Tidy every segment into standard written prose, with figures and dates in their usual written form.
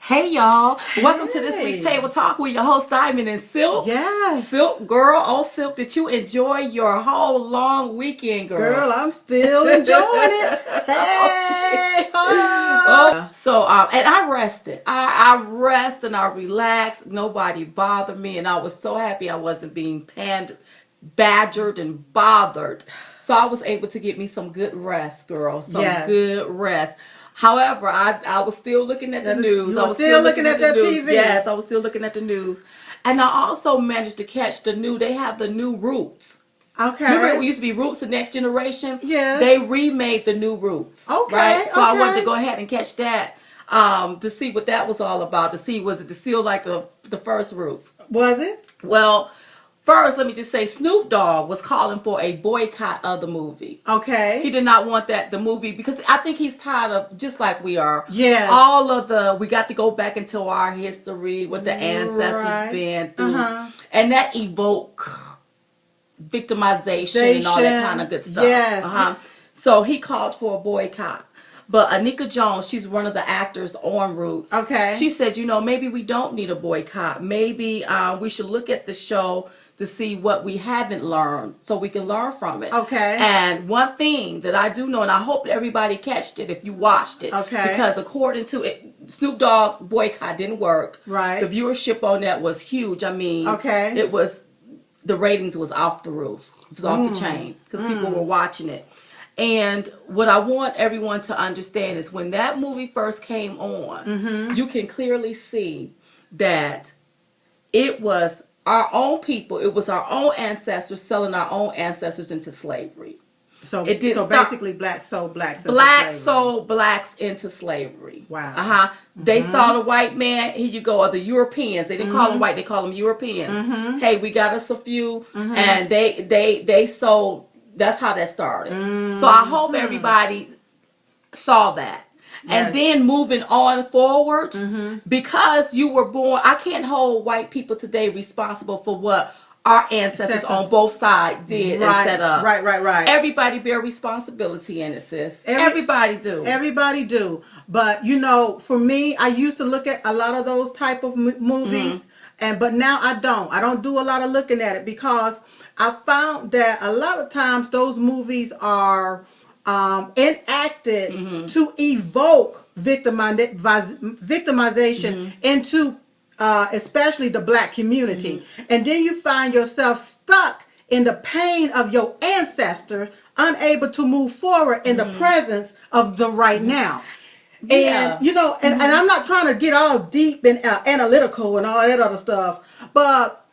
Hey y'all, welcome to this week's Table Talk with your host Diamond and Silk. Yes. Silk girl, oh Silk, did you enjoy your whole long weekend, girl? Girl, I'm still enjoying it. Hey, and I rested. I rested and I relaxed. Nobody bothered me, and I was so happy I wasn't being badgered and bothered. So I was able to get me some good rest, girl. Good rest. However, I was still looking at the news. I was still looking at that news. TV. Yes, I was still looking at the news. And I also managed to catch they have the new Roots. Okay. Remember it used to be Roots, the Next Generation? Yeah. They remade the new Roots. Okay. Right? So I wanted to go ahead and catch that to see what that was all about. Was it still like the first Roots? Was it? Well, first, let me just say, Snoop Dogg was calling for a boycott of the movie. Okay. He did not want the movie, because I think he's tired of, just like we are. Yeah. All of we got to go back into our history, what the ancestors been through. And that evoke victimization and all that kind of good stuff. Yes. So he called for a boycott. But Anika Jones, she's one of the actors on Roots. Okay. She said, maybe we don't need a boycott. Maybe we should look at the show to see what we haven't learned so we can learn from it. Okay. And one thing that I do know, and I hope everybody catched it if you watched it. Okay. Because according to it, Snoop Dogg boycott didn't work. Right. The viewership on that was huge. I mean, the ratings was off the roof. It was off the chain because people were watching it. And what I want everyone to understand is when that movie first came on, you can clearly see that it was our own people, it was our own ancestors selling our own ancestors into slavery. So basically blacks sold blacks into slavery. Wow. They saw the white man, here you go, or the Europeans. They didn't call them white, they call them Europeans. Hey, we got us a few, and they sold. That's how that started. So I hope everybody saw that. Yes. And then moving on forward, because you were born, I can't hold white people today responsible for what our ancestors on both sides did and set up. Right. Everybody bear responsibility in it, sis. Everybody do. Everybody do. But, for me, I used to look at a lot of those type of movies, but now I don't. I don't do a lot of looking at it because I found that a lot of times those movies are enacted to evoke victimization into especially the black community. And then you find yourself stuck in the pain of your ancestors, unable to move forward in the presence of the right now. Yeah. And, and I'm not trying to get all deep and analytical and all that other stuff, but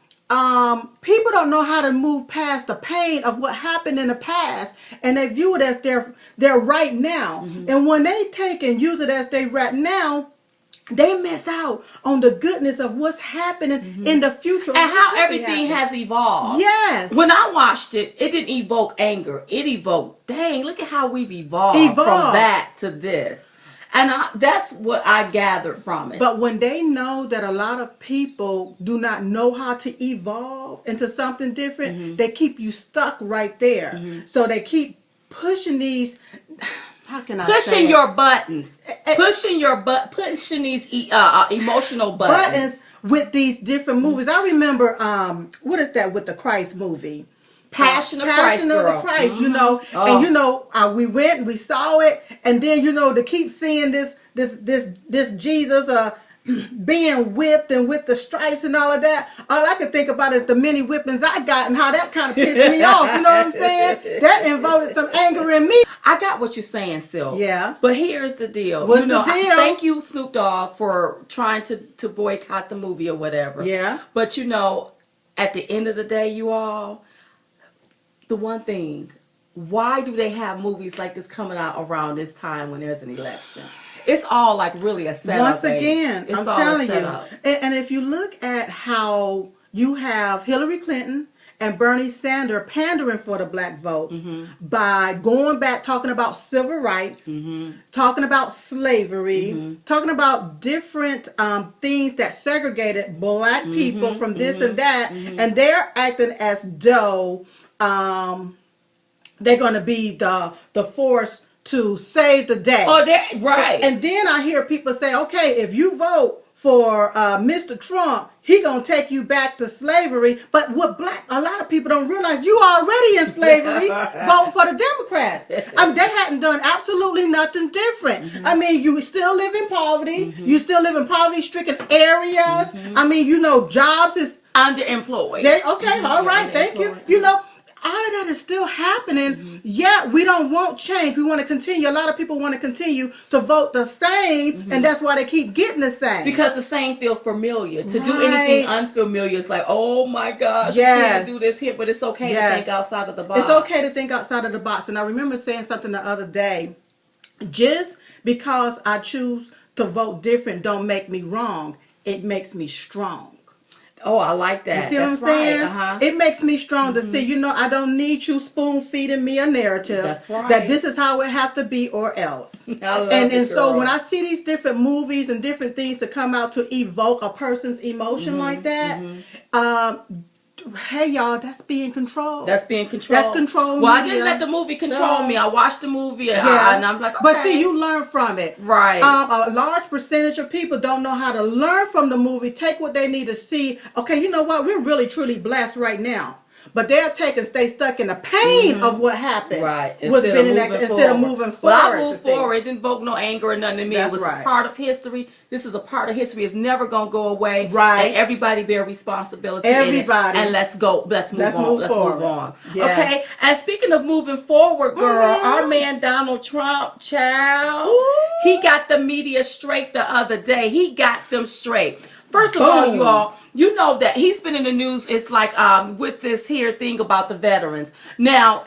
people don't know how to move past the pain of what happened in the past, and they view it as their right now. And when they take and use it as their right now, they miss out on the goodness of what's happening in the future and how everything has evolved. Yes. When I watched it, it didn't evoke anger. It evoked, dang, look at how we've evolved. From that to this. And that's what I gathered from it. But when they know that a lot of people do not know how to evolve into something different, they keep you stuck right there. So they keep pushing these. How can I say pushing your buttons, pushing these emotional buttons with these different movies. I remember what is that with the Christ movie? Passion of the Christ, and we went and we saw it, and then to keep seeing this Jesus being whipped and with the stripes and all of that, all I could think about is the many whippings I got and how that kind of pissed me off. You know what I'm saying? That invoked some anger in me. I got what you're saying, Sil. Yeah. But here's the deal. What's the deal? Thank you, Snoop Dogg, for trying to boycott the movie or whatever. Yeah. But at the end of the day, you all, the one thing, why do they have movies like this coming out around this time when there's an election? It's all like really a setup. Once again, I'm telling you. And if you look at how you have Hillary Clinton and Bernie Sanders pandering for the black vote by going back, talking about civil rights, talking about slavery, talking about different things that segregated black people from this and that, and they're acting as though they're going to be the force to save the day. Oh, right. And then I hear people say, okay, if you vote for Mr. Trump, he gonna take you back to slavery. But what a lot of people don't realize, you already in slavery. Vote for the Democrats. I mean, they hadn't done absolutely nothing different. Mm-hmm. I mean, you still live in poverty. Mm-hmm. You still live in poverty-stricken areas. Mm-hmm. I mean, jobs is underemployed. Okay, all right, thank you. All of that is still happening. Mm-hmm. Yet we don't want change. We want to continue. A lot of people want to continue to vote the same, and that's why they keep getting the same. Because the same feel familiar. To do anything unfamiliar is like, oh my gosh, you can't do this here, but it's okay to think outside of the box. It's okay to think outside of the box. And I remember saying something the other day. Just because I choose to vote different don't make me wrong. It makes me strong. Oh, I like that. You see what I'm saying? Right. Uh-huh. It makes me strong to see, I don't need you spoon feeding me a narrative. That's right. That this is how it has to be or else. I love it, and so when I see these different movies and different things to come out to evoke a person's emotion like that, hey y'all, that's being controlled. That's being controlled. That's control. Well, I didn't let the movie control me. I watched the movie and I'm like, okay. But see, you learn from it. Right. A large percentage of people don't know how to learn from the movie, take what they need to see. Okay, you know what? We're really, truly blessed right now. But they'll stay stuck in the pain of what happened. Right. Instead of moving forward. Well, I moved forward. It didn't evoke no anger or nothing in me. That's it was right. a part of history. This is a part of history. It's never going to go away. Right. And everybody bear responsibility. Everybody. In it. And let's go. Let's move on. Let's move on. Yes. Okay. And speaking of moving forward, girl, our man Donald Trump, child, he got the media straight the other day. He got them straight. First of all, you all, you know that he's been in the news. It's like with this here thing about the veterans. Now,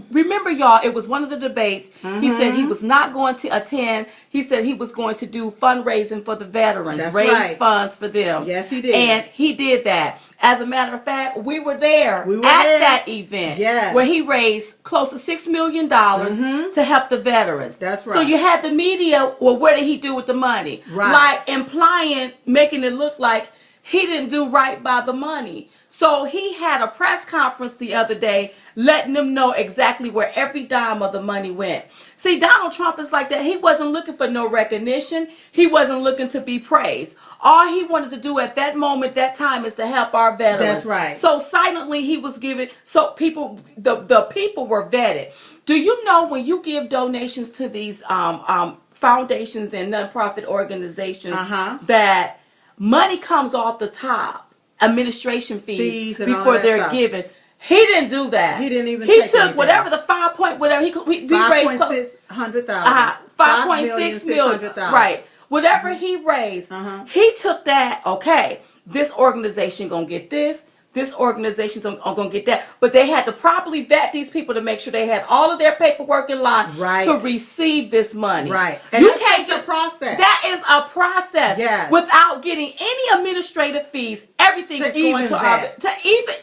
remember y'all, it was one of the debates. He said he was not going to attend. He said he was going to do fundraising for the veterans, raise funds for them. Yes, he did. And he did that. As a matter of fact, we were there at that event where he raised close to $6 million to help the veterans. That's right. So you had the media, well, what did he do with the money? Right. Like implying, making it look like he didn't do right by the money. So he had a press conference the other day letting them know exactly where every dime of the money went. See, Donald Trump is like that. He wasn't looking for no recognition. He wasn't looking to be praised. All he wanted to do at that moment, that time, is to help our veterans. That's right. So silently he was giving, so people, the people were vetted. Do you know when you give donations to these foundations and nonprofit organizations that money comes off the top, administration fees before they're given? He didn't do that. He didn't even. He took whatever the 5 point whatever he raised. 5.6 million. Right. Whatever he raised, he took that. Okay, this organization gonna get this. This organization's gonna get that. But they had to properly vet these people to make sure they had all of their paperwork in line to receive this money. Right. And you can't just process. That is a process. Yes. Without getting any administrative fees, everything is going to even.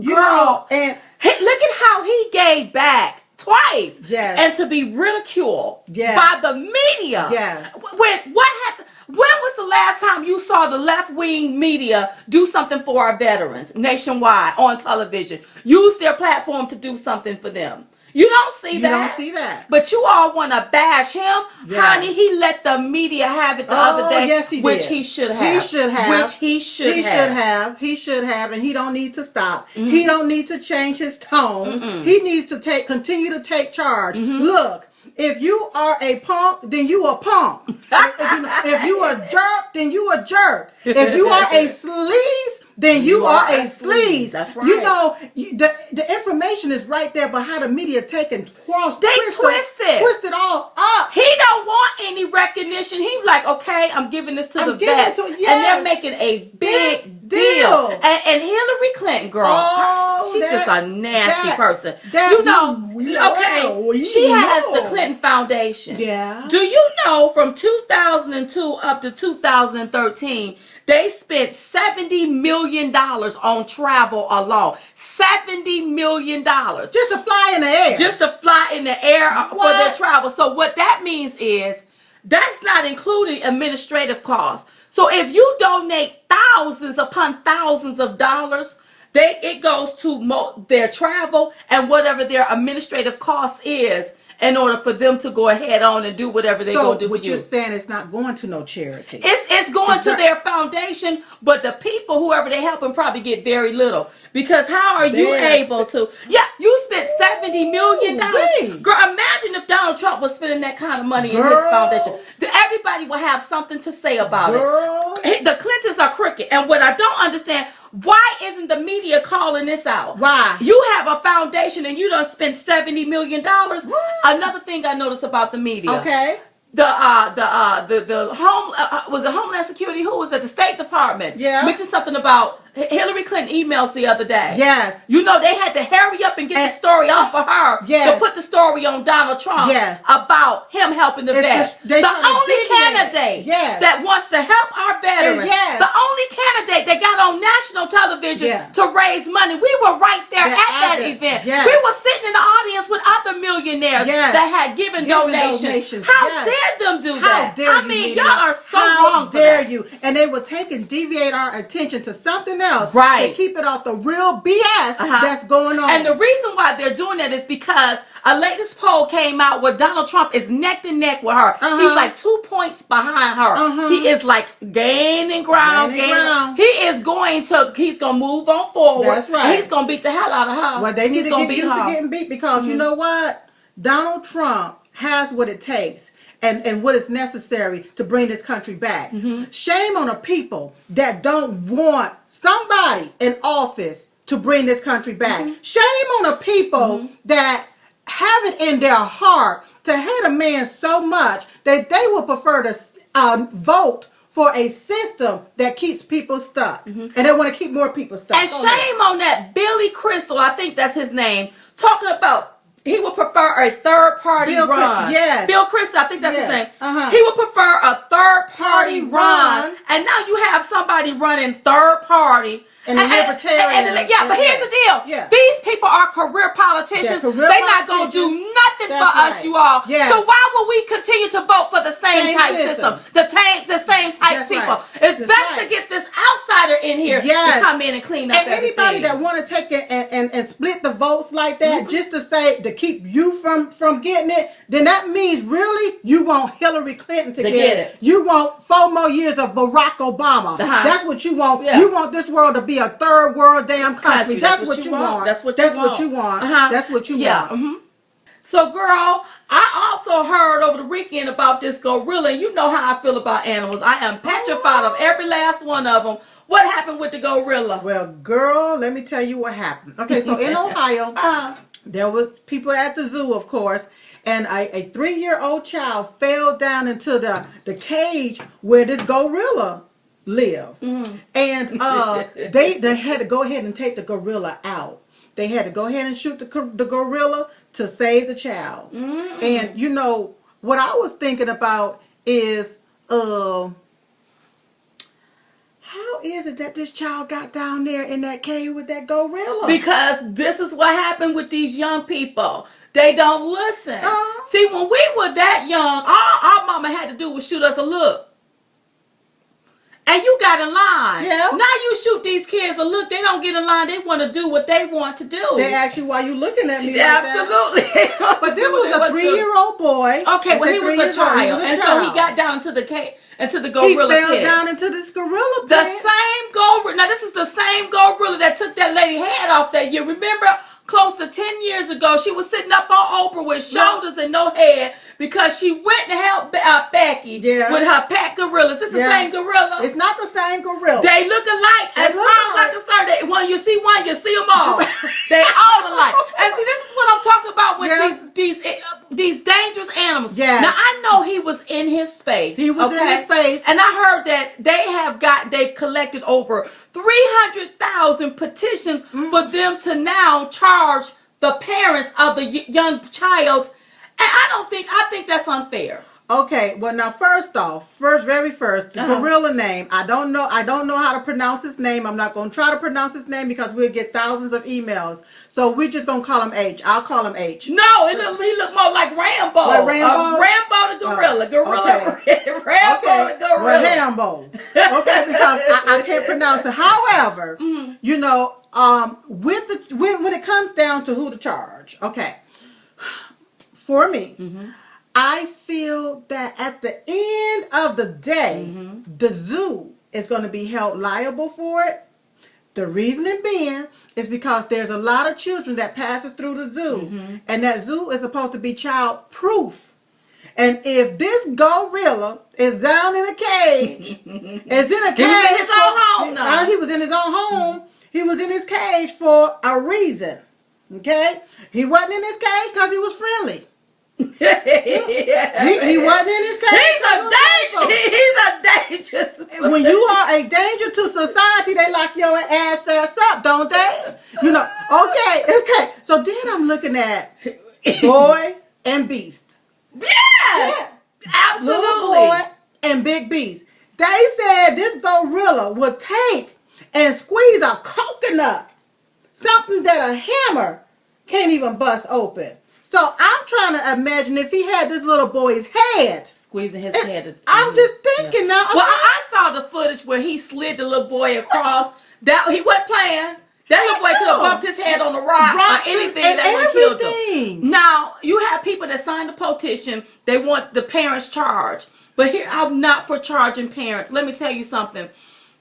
Girl, and look at how he gave back twice. Yes. And to be ridiculed by the media. Yes. What happened? When was the last time you saw the left-wing media do something for our veterans nationwide on television? Use their platform to do something for them. You don't see that. You don't see that. But you all want to bash him. Yeah. Honey, he let the media have it the other day. Yes, he which did. He should have. He should have. Which he should have. He should have. And he don't need to stop. He don't need to change his tone. He needs to continue to take charge. Look. If you are a punk, then you a punk. If you a jerk, then you a jerk. If you are a sleaze, then you are a sleaze. That's right. You know, the information is right there, but how the media take and twist it all up. He don't want any recognition. He like, okay, I'm giving this to the vets. And they're making a big deal. And Hillary Clinton, girl, she's just a nasty person. She has the Clinton Foundation. Yeah. Do you know from 2002 up to 2013, they spent $70 million on travel alone. $70 million. Just to fly in the air. Just to fly in the air for their travel. So what that means is that's not including administrative costs. So if you donate thousands upon thousands of dollars, it goes to their travel and whatever their administrative cost is. in order for them to go ahead on and do whatever they're going to do for you. So what you're saying, it's not going to no charity. It's going to their foundation, but the people, whoever they helping, probably get very little. Because how are you able to? Yeah, you spent $70 million. Girl, imagine if Donald Trump was spending that kind of money in his foundation. Everybody will have something to say about it. The Clintons are crooked. And what I don't understand, why isn't the media calling this out? Why? You have a foundation and you done spent $70 million. Another thing I noticed about the media. Okay. The Homeland Security, who was at the State Department, mentioned something about Hillary Clinton emails the other day. Yes. You know, they had to hurry up and get the story off of her to put the story on Donald Trump about him helping the vets. The only candidate that wants to help our veterans, the only candidate that got on national television to raise money, we were right there at that event. We were sitting in the audience with other millionaires that had given donations. How dare them do that? I mean, y'all are so wrong for that. How dare you? And they will take and deviate our attention to something else to keep it off the real BS that's going on. And the reason why they're doing that is because a latest poll came out where Donald Trump is neck to neck with her. He's like 2 points behind her. He is like gaining ground. He's going to move on forward. That's right. He's going to beat the hell out of her. Well, they need to get used to getting beat because you know what? Donald Trump has what it takes. And what is necessary to bring this country back. Shame on the people that don't want somebody in office to bring this country back. Shame on the people that have it in their heart to hate a man so much that they would prefer to vote for a system that keeps people stuck. And they want to keep more people stuck. And shame on that Billy Crystal, I think that's his name, talking about he would prefer a third-party run. Bill Crystal, I think that's his name. He would prefer a third-party run. And now you have somebody running third-party. And the libertarian. But here's the deal. These people are career politicians. They're not going to do nothing for us, you all. So why would we continue to vote for the same type system? The same type people. It's best to get this outsider in here to come in and clean up everything. Anybody that want to take it and split the votes like that just to say, to keep you from getting it, then that means really you want Hillary Clinton to get it. You want 4 more years of Barack Obama. That's what you want. You want this world to be a third world damn country. That's what you want. That's what you want. That's what you want. So, girl, I also heard over the weekend about this gorilla, and you know how I feel about animals. I am petrified of every last one of them. What happened with the gorilla? Well, girl, let me tell you what happened. Okay, so in Ohio, there was people at the zoo, of course, and a 3-year-old child fell down into the cage where this gorilla live. And they had to go ahead and take the gorilla out. They had to go ahead and shoot the gorilla to save the child. And you know what I was thinking about is how is it that this child got down there in that cave with that gorilla? Because this is what happened with these young people. They don't listen. See, when we were that young, all our mama had to do was shoot us a look. And you got in line. Now you shoot these kids a look. They don't get in line. They want to do what they want to do. They ask you why you looking at me. Absolutely. Like but this was a 3-year-old boy. Okay, well he was a child. And so he got down into the cave, into the gorilla pit. He fell down into this gorilla pit. The same gorilla. Now this is the same gorilla that took that lady head off that year. Remember? Close to 10 years ago, she was sitting up on Oprah with shoulders and no head because she went and helped Becky with her pack gorillas. It's the same gorilla. It's not the same gorilla. They look alike. As far as I'm concerned, when you see one, you see them all. They all alike. And see, this is what I'm talking about with these dangerous animals. Now, I know he was in his space. He was in his space. And I heard that they've collected over 300,000 petitions for them to now charge the parents of the young child. And I think that's unfair. Okay, well now very first, the gorilla name. I don't know how to pronounce his name. I'm not going to try to pronounce his name because we'll get thousands of emails. So we're just going to call him H. I'll call him H. No, he looked more like Rambo. Like Rambo? Rambo the gorilla. Rambo the gorilla. Rambo. Okay, because I can't pronounce it. However, you know, when it comes down to who to charge, okay. for me, I feel that at the end of the day, the zoo is going to be held liable for it. The reasoning being is because there's a lot of children that passes through the zoo, and that zoo is supposed to be child proof. And if this gorilla is down in a cage, is in a cage, he was in his own home. No, he was in his own home. He was in his cage for a reason. Okay, he wasn't in his cage because he was friendly. he wasn't in his cage. He's a dangerous. When you are a danger to society, they lock your ass up, don't they? You know. Okay. So then I'm looking at Boy and Beast. Yeah, absolutely. Little Boy and Big Beast. They said this gorilla would take and squeeze a coconut, something that a hammer can't even bust open. So I'm trying to imagine if he had this little boy's head. Squeezing his head. I'm just thinking now. Well, I saw the footage where he slid the little boy across. That he wasn't playing. That little boy could have bumped his head on the rock or anything that would have killed him. Now, you have people that signed the petition. They want the parents charged. But here, I'm not for charging parents. Let me tell you something.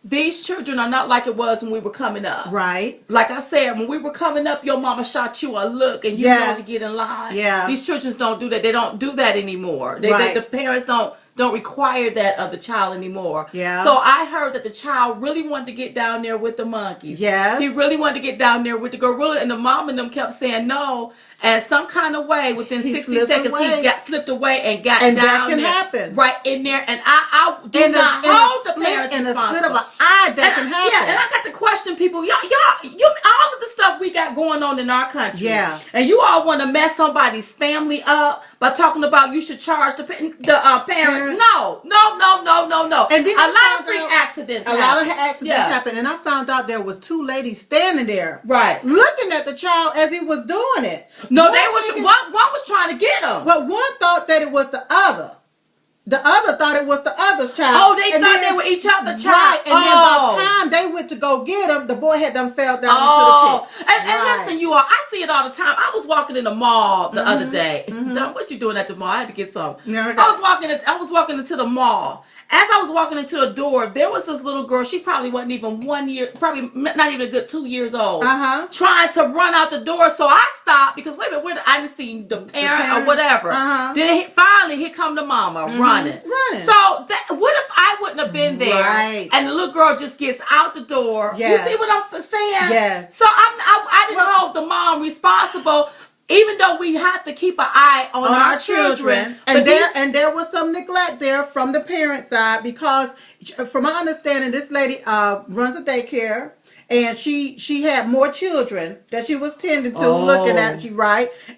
These children are not like it was when we were coming up. Right. Like I said, when we were coming up, your mama shot you a look and you know to get in line. Yeah. These children don't do that. They don't do that anymore. The parents don't require that of the child anymore. Yeah. So I heard that the child really wanted to get down there with the monkeys. Yes. He really wanted to get down there with the gorilla, and the mom and them kept saying no. And some kind of way, within 60 seconds, he slipped away and got down there. And that can happen. Right in there. And I do not hold the parents responsible. In a split of an eye, that can happen. Yeah, and I got to question people. Y'all, all of the stuff we got going on in our country. Yeah. And you all want to mess somebody's family up by talking about you should charge the parents. No. And then a lot of freak accidents happen. And I found out there was two ladies standing there. Right. Looking at the child as he was doing it. No, one was trying to get him. But one thought that it was the other. The other thought it was the other's child. Oh, they thought they were each other's child. Right, and then by the time they went to go get him, the boy had done fell down into the pit. And listen, you all, I see it all the time. I was walking in the mall the other day. What you doing at the mall? I had to get something. Yeah, I was walking into the mall. As I was walking into the door, there was this little girl. She probably wasn't even 1 year, probably not even a good 2 years old, trying to run out the door. So I stopped because wait a minute, I didn't see the parent or whatever. Then finally, here come the mama running. So what if I wouldn't have been there and the little girl just gets out the door? Yes. You see what I'm saying? Yes. So I didn't hold the mom responsible. Even though we have to keep an eye on our children. And there was some neglect there from the parent side because from my understanding, this lady runs a daycare and she had more children that she was tending to, looking at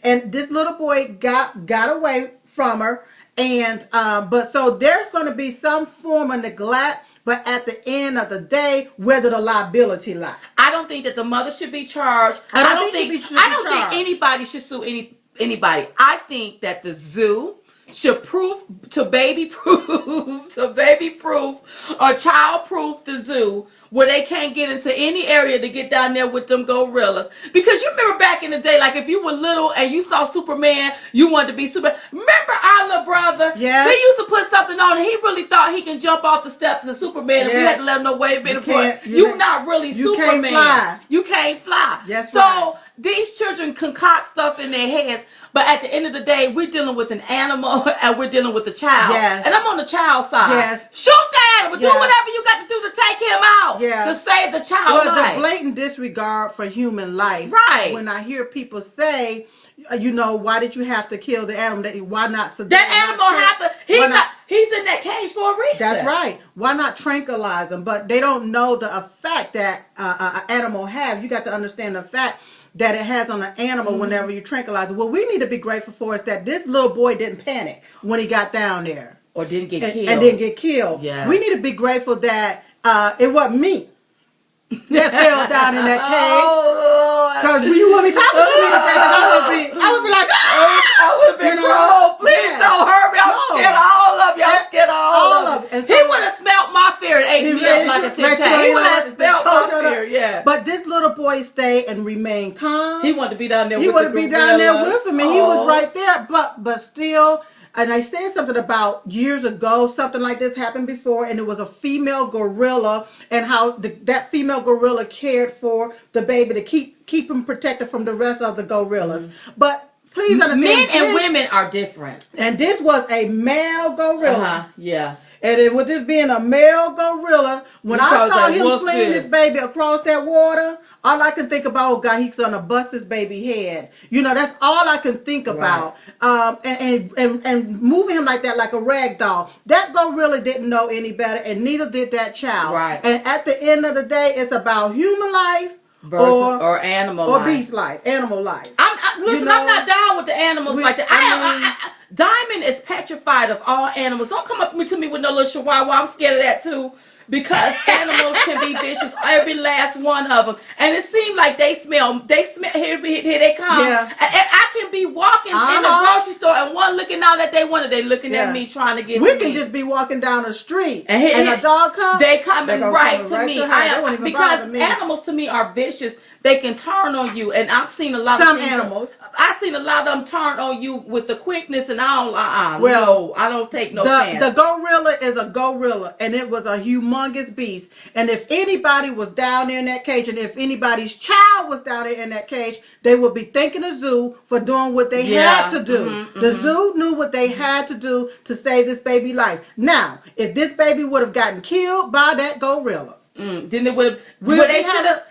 and this little boy got away from her. And but so there's going to be some form of neglect. But at the end of the day, where did the liability lie? I don't think that the mother should be charged. I don't think anybody should sue anybody. I think that the zoo should baby proof or child proof the zoo where they can't get into any area to get down there with them gorillas. Because you remember back in the day, like if you were little and you saw Superman, you wanted to be Superman. Remember our little brother? Yes. He used to put something on and he really thought he can jump off the steps of Superman and we had to let him know, wait a minute, you're not really Superman. You can't fly. Yes, so these children concoct stuff in their heads, but at the end of the day, we're dealing with an animal and we're dealing with a child. Yes. And I'm on the child side. Yes. Shoot the animal. Do whatever you got to do to take him out. To save the child life. The blatant disregard for human life. Right. When I hear people say, why did you have to kill the animal? Why not sedate? That animal he's in that cage for a reason. That's right. Why not tranquilize him? But they don't know the effect that an animal has. You got to understand the fact that it has on an animal whenever you tranquilize it. What we need to be grateful for is that this little boy didn't panic when he got down there. Or didn't get killed. And didn't get killed. Yes. We need to be grateful that it wasn't me that fell down in that cage. Because when you want me talking to me like that, I would be like, I would have been please don't hurt me. I'm scared of all of you. I'm scared of all of you. He would have smelt my fear and ate me up like a tic-tac. He would have smelt my fear, Yeah. But this little boy stayed and remained calm. He wanted to be down there with the gorillas. He wanted to be down there with him, and he was right there. But still, and I said something about years ago, something like this happened before, and it was a female gorilla, and how that female gorilla cared for the baby to keep him protected from the rest of the gorillas. But please understand, men and women are different. And this was a male gorilla. Yeah. And with this being a male gorilla, when I saw him sling this baby across that water, all I can think about, oh God, he's gonna bust his baby head. That's all I can think about. And moving him like that, like a rag doll. That gorilla didn't know any better, and neither did that child. Right. And at the end of the day, it's about human life versus or animal or life. Beast life, animal life. Listen, I'm not down with the animals like that. Diamond is petrified of all animals. Don't come up to me with no little chihuahua. I'm scared of that too. Because animals can be vicious, every last one of them. And it seemed like they smell, here they come. Yeah. And I can be walking in the grocery store and one looking out at they looking at me trying to get we to can me. just be walking down the street and a dog comes. They coming right to me. Because animals to me are vicious. They can turn on you. And I've seen a lot of animals. I've seen a lot of them turn on you with the quickness, and I don't take no chance. The gorilla is a gorilla, and it was a humongous beast. And if anybody was down there in that cage, and if anybody's child was down there in that cage, they would be thanking the zoo for doing what they had to do. The zoo knew what they had to do to save this baby life. Now, if this baby would have gotten killed by that gorilla, then it would have.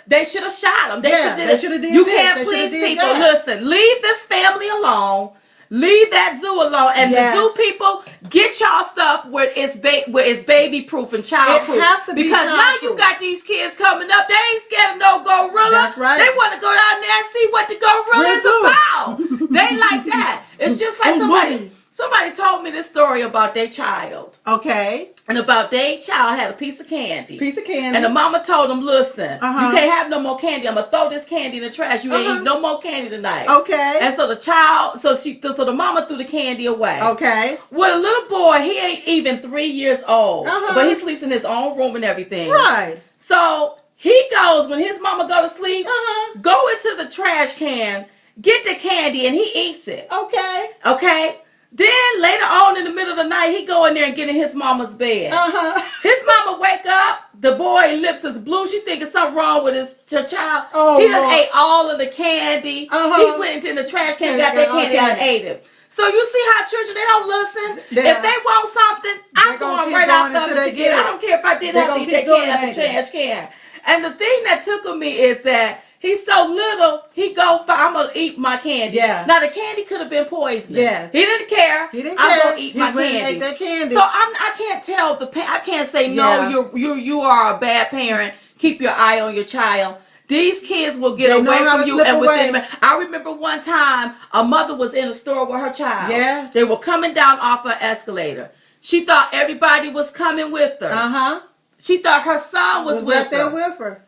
They should have shot him. They should have did. You can't please people. Listen, leave this family alone. Leave that zoo alone. And the zoo people, get y'all stuff where it's baby proof and child proof. Because now you got these kids coming up. They ain't scared of no gorilla. That's right. They want to go down there and see what the gorilla is about. They like that. It's just like somebody told me this story about their child. Okay. And about their child had a piece of candy. And the mama told them, listen, you can't have no more candy. I'm going to throw this candy in the trash. You ain't eat no more candy tonight. Okay. And so the mama threw the candy away. Okay. Well, a little boy, he ain't even 3 years old. But he sleeps in his own room and everything. Right. So he goes, when his mama go to sleep, go into the trash can, get the candy, and he eats it. Okay. Then later on in the middle of the night, he go in there and get in his mama's bed. His mama wake up, the boy lips is blue. She thinking something wrong with his child. He done ate all of the candy. He went into the trash can, got that candy out and ate it. So you see how children, they don't listen. If they want something, I'm going right out there to get it. I don't care if I did have to eat that candy out the trash can. And the thing that took me is that he's so little, I'm going to eat my candy. Yeah. Now, the candy could have been poisonous. Yes. He didn't care. I'm going to eat my candy. That candy. So I can't tell I can't say, no, you are a bad parent. Keep your eye on your child. These kids will get away from you. And I remember one time, a mother was in a store with her child. Yes. They were coming down off an escalator. She thought everybody was coming with her. She thought her son was with her.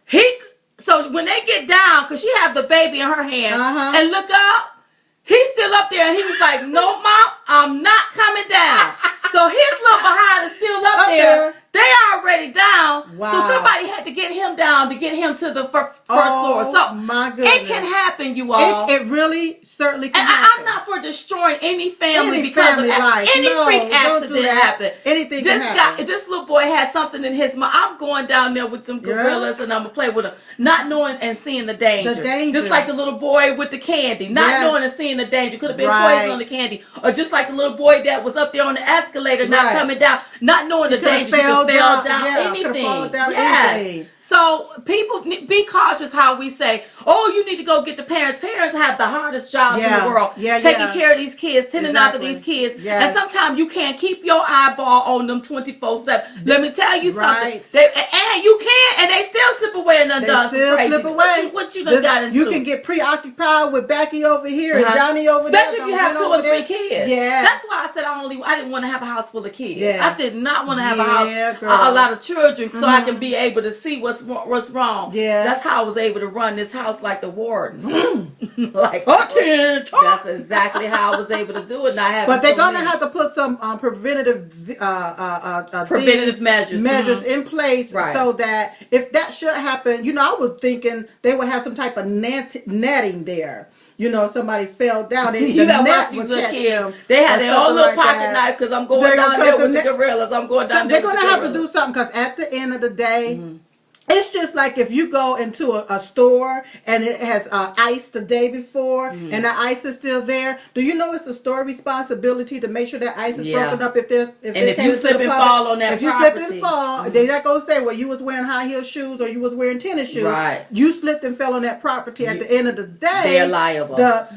So when they get down, because she have the baby in her hand, and look up, he's still up there, and he was like, no, Mom, I'm not coming down. So his little behind is still up there. They already down. Wow. So somebody had to get him down to get him to the first floor. So my goodness. It can happen, you all. It really certainly can happen. I'm not for destroying any family because of any freak accident happen. Anything can happen. This little boy has something in his mind. I'm going down there with some gorillas and I'm going to play with them. Not knowing and seeing the danger. Just like the little boy with the candy. Not knowing and seeing the danger. Could have been poison on the candy. Or just like the little boy that was up there on the escalator not coming down. Not knowing the danger. Fell down anything. Anything. So people, be cautious how we say, oh, you need to go get the parents. Parents have the hardest jobs in the world. Taking care of these kids, tending after these kids. And sometimes you can't keep your eyeball on them 24/7. Let me tell you something. And you can, and they still slip away and undone. They still slip away. What you done got into? You can get preoccupied with Becky over here and Johnny over there. Especially if you have 2 or 3 kids. Yeah. That's why I said I didn't want to have a house full of kids. I did not want to have a house, a lot of children, so I can be able to see what's what's wrong. Yeah. That's how I was able to run this house like the warden. Like that's exactly how I was able to do it. Not but they're gonna have to put some preventative measures in place, so that if that should happen, I was thinking they would have some type of netting there. If somebody fell down, you got to watch these little kids. They had their own little pocket knife because I'm going down there with the gorillas. I'm going down there. They're going to have to do something because at the end of the day, it's just like if you go into a store and it has ice the day before and the ice is still there. Do you know it's the store responsibility to make sure that ice is broken up if you slip and fall on that property. If you slip and fall, they're not going to say, well, you was wearing high heel shoes or you was wearing tennis shoes. Right. You slipped and fell on that property. At the end of the day, they're liable. Well,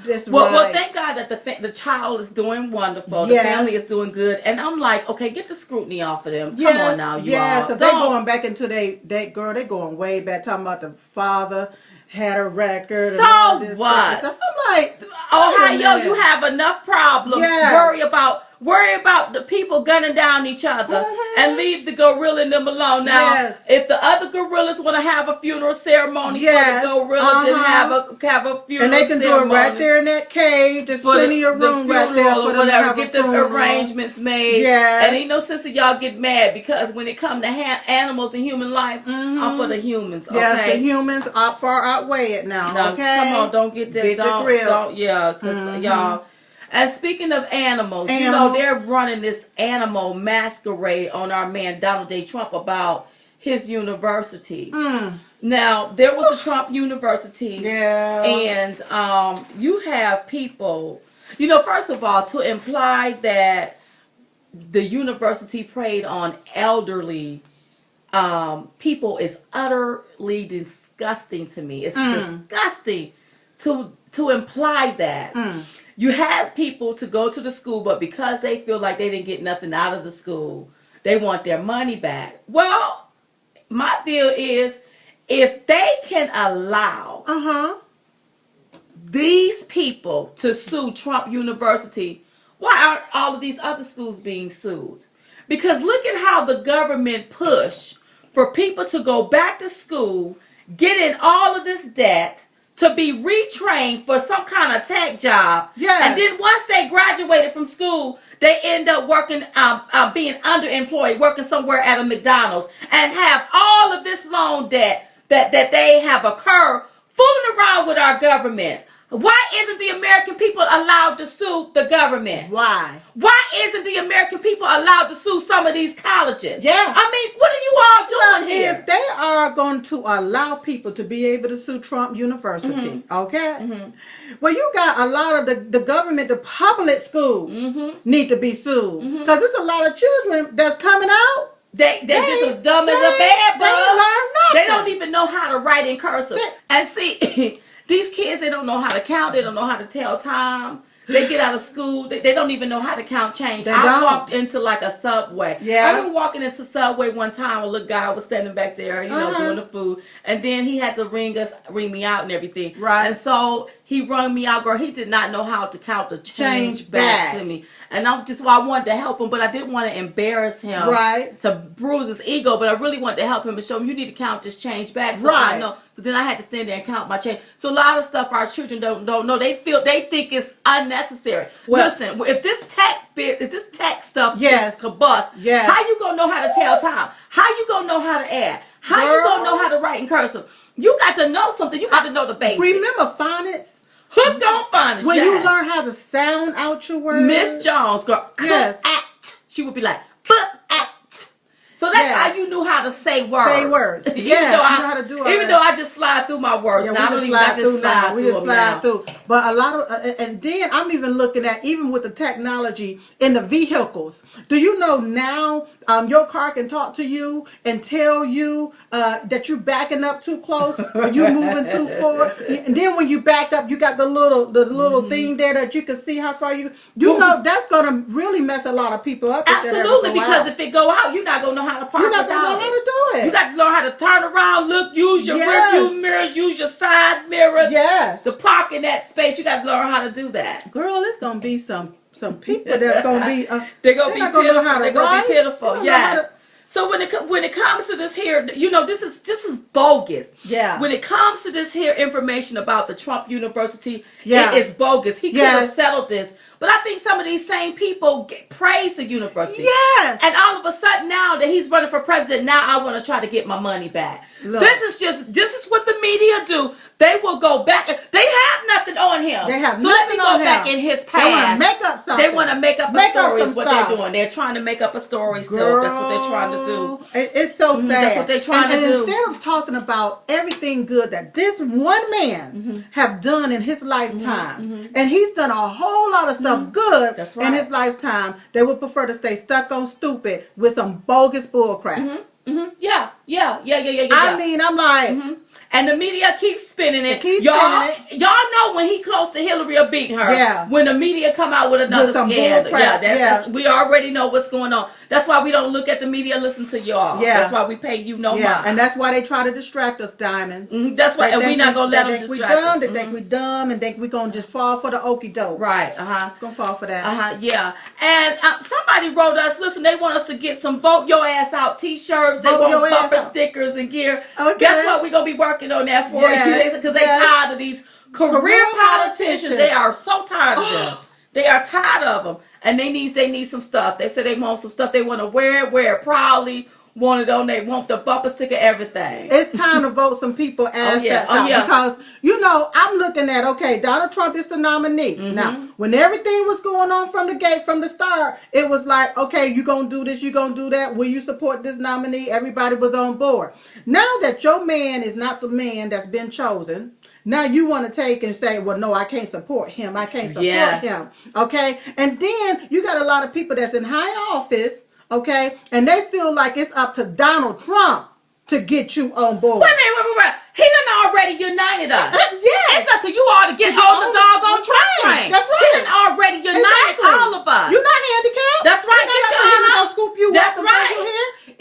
thank God that the child is doing wonderful. The family is doing good. And I'm like, okay, get the scrutiny off of them. Come on now, you all. Yes, because they're going back into they're going way back, talking about the father had a record. So and all this what? Stuff. I'm like, Ohio, you have enough problems. Worry about the people gunning down each other and leave the gorilla and them alone. Now, if the other gorillas want to have a funeral ceremony for the gorilla, then have a funeral ceremony. And they can do it right there in that cage. There's plenty of room right there for them whatever. Get the arrangements made. And ain't no sense of y'all get mad because when it comes to animals and human life, I'm for the humans. Okay? Yes, the humans far outweigh it now. Okay, come on, don't get that. Don't because y'all. And speaking of animals, they're running this animal masquerade on our man Donald J. Trump about his universities. Now, there was a Trump university, and you have people, first of all, to imply that the university preyed on elderly people is utterly disgusting to me. It's disgusting to imply that. You had people to go to the school, but because they feel like they didn't get nothing out of the school, they want their money back. Well, my deal is, if they can allow these people to sue Trump University, why aren't all of these other schools being sued? Because look at how the government pushed for people to go back to school, get in all of this debt, to be retrained for some kind of tech job. And then once they graduated from school, they end up working, being underemployed, working somewhere at a McDonald's, and have all of this loan debt that they have occurred, fooling around with our government. Why isn't the American people allowed to sue the government? Why isn't the American people allowed to sue some of these colleges? Yeah. I mean, what are you all doing here? If they are going to allow people to be able to sue Trump University, well, you got a lot of the government, the public schools need to be sued. Because there's a lot of children that's coming out. They just as dumb as a bed bug. They don't even know how to write in cursive. And see... These kids, they don't know how to count. They don't know how to tell time. They get out of school. They don't even know how to count change. I walked into like a Subway. I remember walking into Subway one time. A little guy was standing back there, doing the food. And then he had to ring me out and everything. Right. And so he rung me out, girl. He did not know how to count the change back to me. And I wanted to help him, but I didn't want to embarrass him. Right. To bruise his ego, but I really wanted to help him and show him you need to count this change back. So I know. So then I had to stand there and count my change. So a lot of stuff our children don't know. They think it's unnecessary. Well, listen, if this tech stuff just combust, how you gonna know how to tell time? How you gonna know how to add? How you gonna know how to write in cursive? You got to know something. You got to know the basics. Remember phonics? Hooked on phonics. When you learn how to sound out your words. Miss Jones, girl, act. She would be like, but act. So that's how you knew how to say words. Say words. Even though I just slide through my words. Now I don't even slide through. But a lot of, and then I'm even looking at, even with the technology in the vehicles. Do you know now your car can talk to you and tell you that you're backing up too close or you moving too forward? And then when you back up, you got the little thing there that you can see how far you know that's gonna really mess a lot of people up. Absolutely, because if it go out, you're not gonna know how to park. You're not gonna know how to do it. You got to learn how to turn around, look, use your rear view mirrors, use your side mirrors. Yes. To park in that space, you got to learn how to do that. Girl, it's gonna be some people that's gonna be they're gonna be pitiful. They're gonna be pitiful. Yes. So when it comes to this here, this is bogus. Yeah. When it comes to this here information about the Trump University, it is bogus. He could have settled this. But I think some of these same people praise the university. Yes. And all of a sudden now that he's running for president, now I want to try to get my money back. Look, this is what the media do. They will go back. They have nothing on him. They have so nothing let me go back in his past. They want to make up something. They want to make up a story is what they're doing. They're trying to make up a story. So that's what they're trying to do. It's so sad. That's what they're trying to do. And instead of talking about everything good that this one man have done in his lifetime, and he's done a whole lot of stuff good in his lifetime, they would prefer to stay stuck on stupid with some bogus bullcrap. Yeah. I mean, I'm like... And the media keeps spinning it. Y'all know when he close to Hillary or beating her. Yeah. When the media come out with another scandal. That's, we already know what's going on. That's why we don't look at the media, listen to y'all. Yeah. That's why we pay you no mind. And that's why they try to distract us, Diamond. That's why, and we're not gonna let them distract us. They think we dumb, and think we gonna just fall for the okie doke. Right. Gonna fall for that. Yeah. And somebody wrote us. Listen, they want us to get some "Vote Your Ass Out" T-shirts. They want bumper stickers and gear. Okay. Guess what? We're gonna be working on that for you because they tired of these career politicians. They are so tired of them. They are tired of them, and they need some stuff. They say they want some stuff. They want to wear it proudly. Want it on. They want the bumper sticker, everything. It's time to vote some people assets out because I'm looking at Donald Trump is the nominee. Now, when everything was going on from the start, it was like, okay, you gonna do this, you gonna do that. Will you support this nominee? Everybody was on board. Now that your man is not the man that's been chosen, now you want to take and say, well, no, I can't support him. I can't support him. Okay, and then you got a lot of people that's in high office. Okay, and they feel like it's up to Donald Trump to get you on board. Wait. He done already united us. Yes. It's up to you all to get on the doggone Trump train. That's right. He done already united all of us. You're not handicapped. That's right. Get your gonna scoop you That's up right.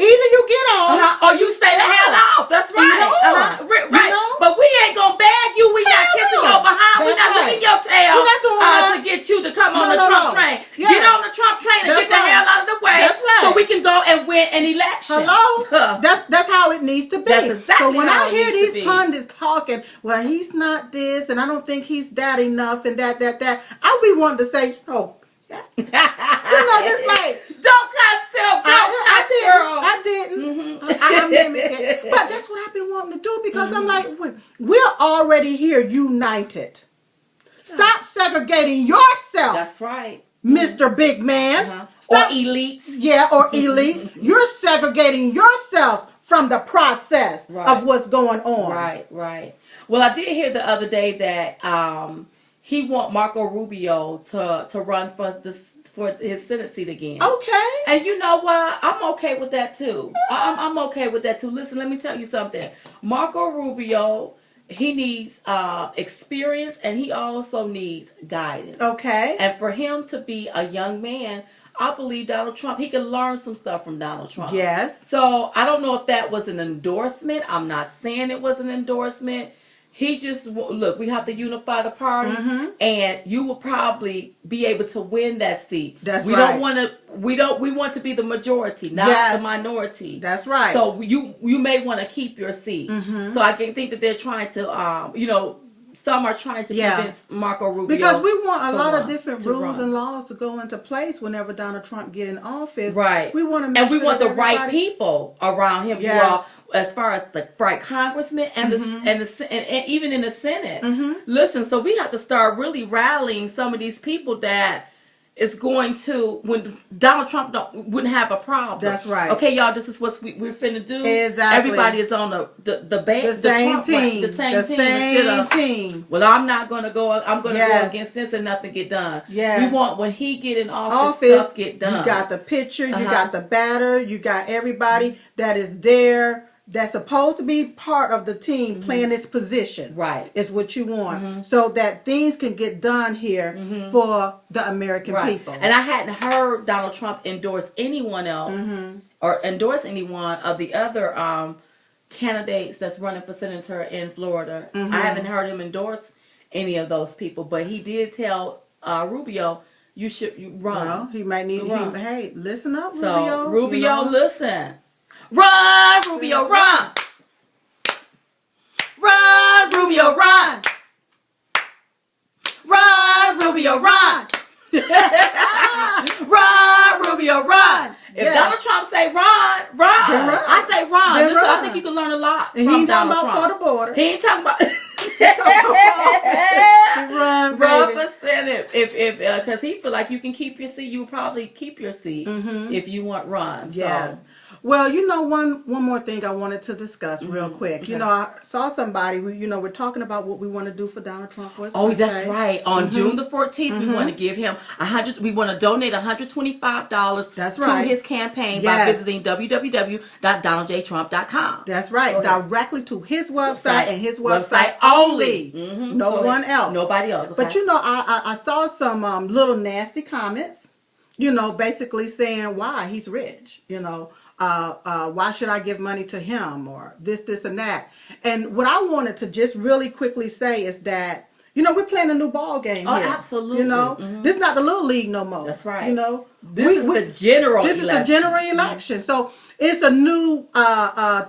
Either you get on or you stay the hell off. That's right. Right. But we ain't gonna bag you. We not kissing your behind. We not licking your tail to get you to come on the Trump train. Get on the Trump train and get the hell out of the way. That's right. So we can go and win an election. Hello. That's how it needs to be. That's exactly so when how I hear these pundits talking, well, he's not this, and I don't think he's that enough, and that, I'll be wanting to say, just like don't cuss, Sil. Don't cuss, girl. I didn't. I mimicked it. But that's what I've been wanting to do because I'm like, we're already here united. Stop segregating yourself. That's right. Mr. Big Man. Or elites. Yeah, or elites. You're segregating yourself from the process of what's going on. Right. Well, I did hear the other day that he want Marco Rubio to run for his Senate seat again. Okay. And you know what? I'm okay with that too. I'm okay with that too. Listen, let me tell you something. Marco Rubio, he needs experience and he also needs guidance. Okay. And for him to be a young man, I believe Donald Trump, he can learn some stuff from Donald Trump. Yes. So I don't know if that was an endorsement. I'm not saying it was an endorsement. He just, look, we have to unify the party, and you will probably be able to win that seat. That's right. We want to be the majority, not the minority. That's right. So you may want to keep your seat. So I can think that they're trying to, some are trying to convince Marco Rubio. Because we want a lot of different rules and laws to go into place whenever Donald Trump get in office. Right. We want to make and we want the right people around him. Yes. You all, as far as the right congressman and and even in the Senate. Listen, so we have to start really rallying some of these people that is going to, when Donald Trump wouldn't have a problem. That's right. Okay, y'all, this is what we're finna do. Exactly. Everybody is on the same team. The same team. Well, I'm not gonna go. I'm gonna go against this and nothing get done. Yes. We want when he get in office stuff get done. You got the picture. You got the batter. You got everybody that is there. That's supposed to be part of the team playing this position. Right. Is what you want. So that things can get done here for the American people. And I hadn't heard Donald Trump endorse anyone else or endorse anyone of the other candidates that's running for senator in Florida. I haven't heard him endorse any of those people, but he did tell Rubio, you run. Well, he might need to. Hey, listen up, Rubio. So, Rubio, listen. Run, Rubio, run. Run, Rubio, run. Run, Rubio, run. Run, Rubio, run. If Donald Trump say run. I say run. Listen, I think you can learn a lot and from he ain't talking Donald about Trump. for the border. He ain't talking about. Run, run for Senate. If because he feel like you can keep your seat, you will probably keep your seat if you want run. Yes. So. Well, one more thing I wanted to discuss real quick. Okay. I saw somebody. We're talking about what we want to do for Donald Trump for his birthday. That's right. On June the 14th, we want to give him $100. We want to donate $125. That's right. To his campaign by visiting www.donaldjtrump.com. That's right. Directly to his website and his website only. No one else. Nobody else. Okay. But I saw some little nasty comments. Basically saying why he's rich. Why should I give money to him or this and that? And what I wanted to just really quickly say is that, we're playing a new ball game here. Absolutely. This is not the little league no more. That's right. This is the general election. This is a general election. So it's a new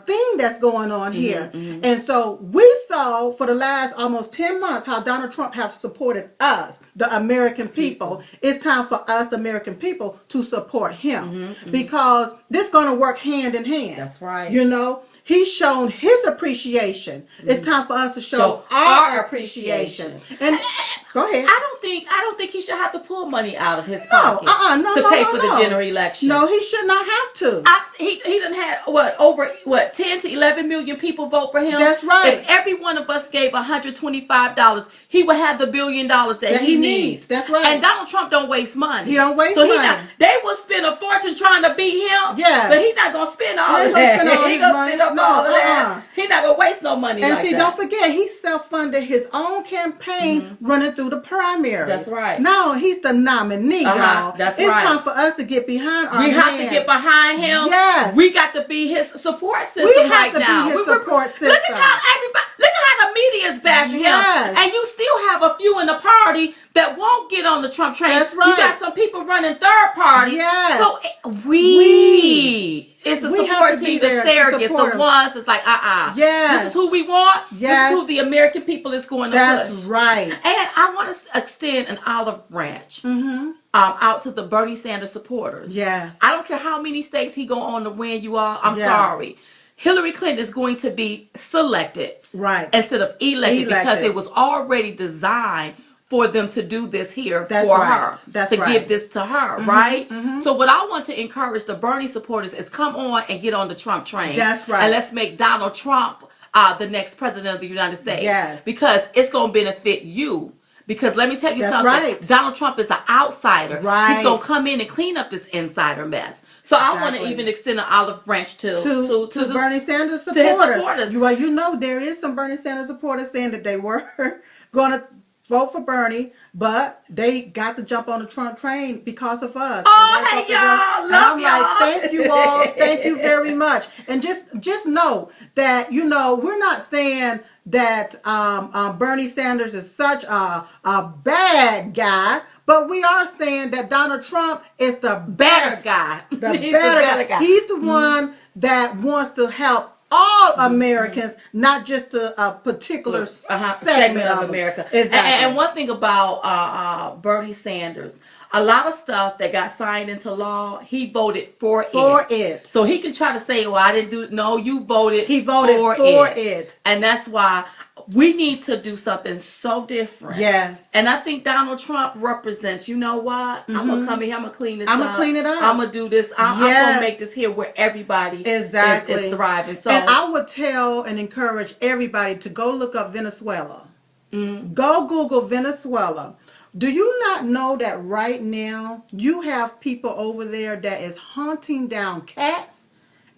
thing that's going on here. And so we saw for the last almost 10 months how Donald Trump have supported us, the American people. It's time for us, the American people, to support him because this is going to work hand in hand. That's right. He's shown his appreciation. It's time for us to show our appreciation. And go ahead. I don't think he should have to pull money out of his pocket to pay for the general election. No, he should not have to. He done had over 10 to 11 million people vote for him. That's right. If every one of us gave $125, he would have the $1 billion that he needs. That's right. And Donald Trump don't waste money. He don't waste money. They will spend a fortune trying to beat him. Yeah. But he's not gonna spend all of that. He's gonna spend up all of that. He's not gonna waste no money. And like see, that. don't forget, he self-funded his own campaign running through the primary. That's right. Now he's the nominee, y'all. That's it's right. time for us to get behind our We have to get behind him. Yes. We got to be his support system we have right to now. Be his support system. Look at how the media is bashing him. And you still have a few in the party that won't get on the Trump train. That's right. You got some people running third party. Yes. So it's the support team, the surrogates, the ones that's like, Yes. This is who we want. Yes. This is who the American people is going to push. That's right. And I want to extend an olive branch out to the Bernie Sanders supporters. Yes. I don't care how many states he go on to win, you all. I'm sorry. Hillary Clinton is going to be selected instead of elected because it was already designed for them to do this here her. Give this to her, right? So what I want to encourage the Bernie supporters is come on and get on the Trump train. That's right. And let's make Donald Trump the next president of the United States. Yes. Because it's going to benefit you. Because let me tell you something. Right. Donald Trump is an outsider. Right. He's going to come in and clean up this insider mess. So I want to even extend an olive branch to Bernie Sanders supporters. To his supporters. Well, there is some Bernie Sanders supporters saying that they were going to vote for Bernie, but they got to jump on the Trump train because of us. Oh, hey, y'all. Love y'all. Like, thank you all. Thank you very much. And just know that, we're not saying that Bernie Sanders is such a bad guy, but we are saying that Donald Trump is the better guy. The better guy. He's the one that wants to help all Americans, not just a particular segment of America. Exactly. And one thing about Bernie Sanders, a lot of stuff that got signed into law, he voted for it. So he can try to say, well, I didn't do it. No, you voted He voted for it. And that's why we need to do something so different. Yes. And I think Donald Trump represents, you know what? I'm going to come in here. I'm going to clean this up. I'm going to clean it up. I'm going to do this. I'm going to make this here where everybody is thriving. So, and I would tell and encourage everybody to go look up Venezuela. Go Google Venezuela. Do you not know that right now you have people over there that is hunting down cats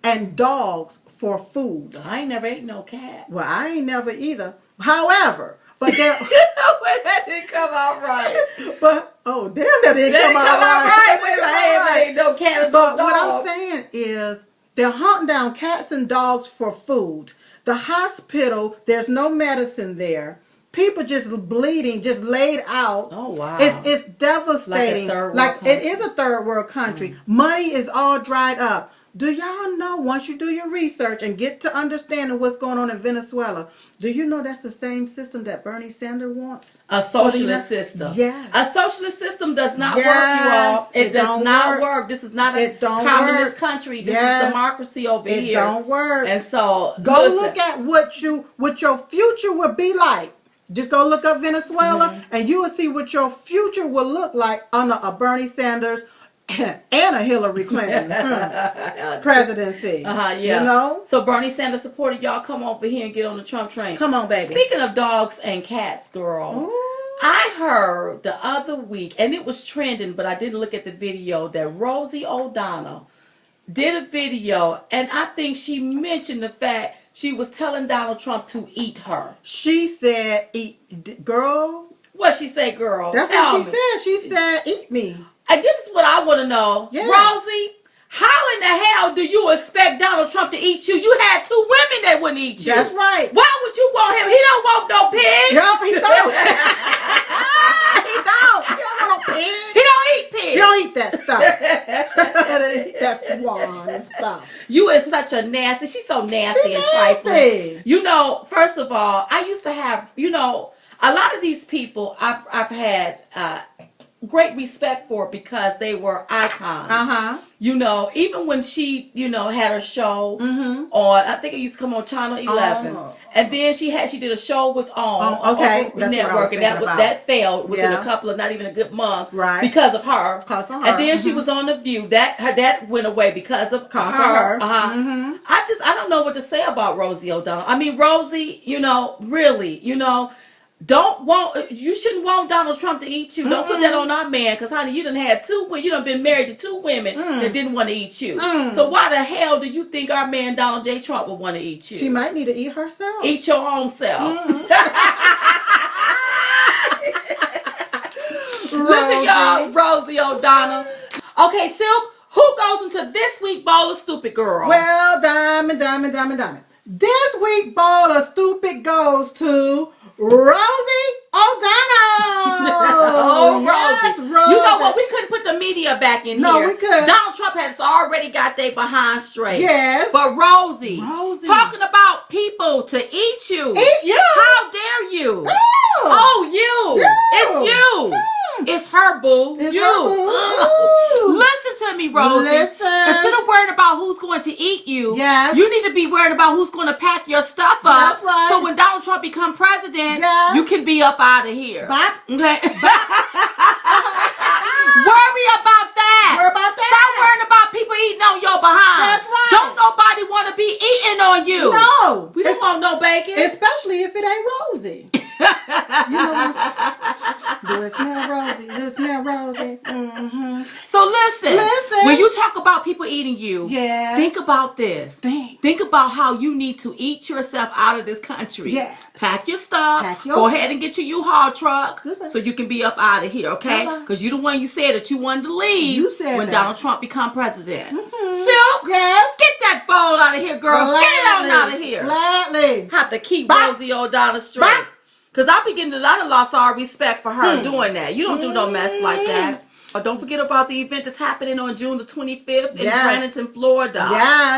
and dogs for food? I ain't never ate no cat. Well, I ain't never either. However, but that that didn't come out right. But that didn't come out right. I ain't no cat. But what I'm saying is they're hunting down cats and dogs for food. The hospital, there's no medicine there. People just bleeding, just laid out. Oh wow! It's devastating. Like it is a third world country. Money is all dried up. Do y'all know, once you do your research and get to understanding what's going on in Venezuela, do you know that's the same system that Bernie Sanders wants? A socialist system. Yes. A socialist system does not work, you all. It does not work. This is not a communist country. This is democracy over here. It don't work. And so, go look at what your future would be like. Just go look up Venezuela, and you will see what your future will look like under a Bernie Sanders and a Hillary Clinton presidency. Yeah. You know? So Bernie Sanders supported y'all. Come over here and get on the Trump train. Come on, baby. Speaking of dogs and cats, girl. Ooh. I heard the other week, and it was trending, but I didn't look at the video, that Rosie O'Donnell did a video, and I think she mentioned the fact she was telling Donald Trump to eat her. She said, eat, girl. What she say, girl? That's what she said. She said, eat me. And this is what I want to know. Yeah. Rosie, how in the hell do you expect Donald Trump to eat you? You had 2 women that wouldn't eat you. That's right. Why would you want him? He don't want no pig. No, he don't. He don't. He don't want no pig. He don't eat pig. He don't eat that stuff. That's swan and stuff. You is such a nasty. She's so nasty and trifling. You know, first of all, I used to have, you know, a lot of these people I've had great respect for because they were icons. You know, even when she, you know, had her show on, I think it used to come on Channel 11. And then she did a show with on network, and that failed within a couple of, not even a good month, because of her. And then she was on The View. That went away because of her. I don't know what to say about Rosie O'Donnell. I mean, Rosie, you know, really, you know, you shouldn't want Donald Trump to eat you. Don't put that on our man, because honey, you done had 2 women. You done been married to 2 women that didn't want to eat you. So why the hell do you think our man Donald J. Trump would want to eat you? She might need to eat herself. Eat your own self. Listen, y'all, Rosie O'Donnell. Okay, Silk, who goes into this week Bowl of Stupid, girl? Well, Diamond. This week Bowl of Stupid goes to Rosie O'Donnell. Rosie. You know what? We couldn't put the media back in here. No, we couldn't. Donald Trump has already got their behind straight. Yes. But Rosie, talking about people to eat you. Eat you. How dare you? You. It's you. It's her, boo. It's you. her, boo. Listen to me, Rosie. Listen. Instead of worrying about who's going to eat you, you need to be worried about who's going to pack your stuff up. That's right. So when Donald Trump become president, you can be up out of here. Bye. Okay. Worry about that. Worry about that. Stop worrying about people eating on your behind. That's right. Don't nobody want to be eating on you. No. We don't want no bacon. Especially if it ain't Rosie. You know, do it smell Rosie? Do it smell Rosie? So listen. When you talk about people eating you, think about this. Think about how you need to eat yourself out of this country. Yeah. Pack your stuff. Go ahead and get your U-Haul truck so you can be up out of here, okay? Because you're the one you said that you wanted to leave when Donald Trump become president. Silk, get that bowl out of here, girl. Gladly. Get it on out of here. Gladly. Have to keep Rosie O'Donnell straight. Because I lost all respect for her doing that. You don't do no mess like that. Oh, don't forget about the event that's happening on June the 25th in Bradenton, Florida.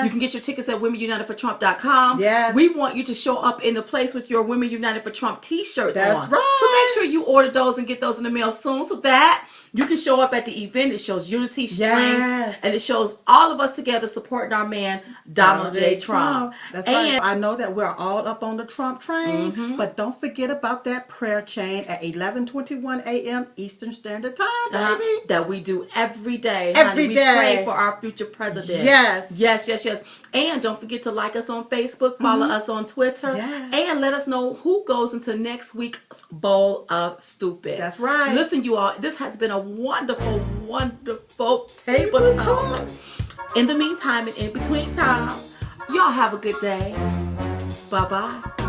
You can get your tickets at WomenUnitedForTrump.com. We want you to show up in the place with your Women United for Trump t-shirts on. That's right. So make sure you order those and get those in the mail soon so that you can show up at the event. It shows unity, strength, and it shows all of us together supporting our man, Donald J. Trump. That's right. I know that we're all up on the Trump train, but don't forget about that prayer chain at 11:21 a.m. Eastern Standard Time, baby. That we do every day. Every We day. pray for our future president. Yes. And don't forget to like us on Facebook, follow us on Twitter, and let us know who goes into next week's Bowl of Stupid. That's right. Listen, you all, this has been a wonderful, wonderful table talk. In the meantime and in between time, y'all have a good day. Bye-bye.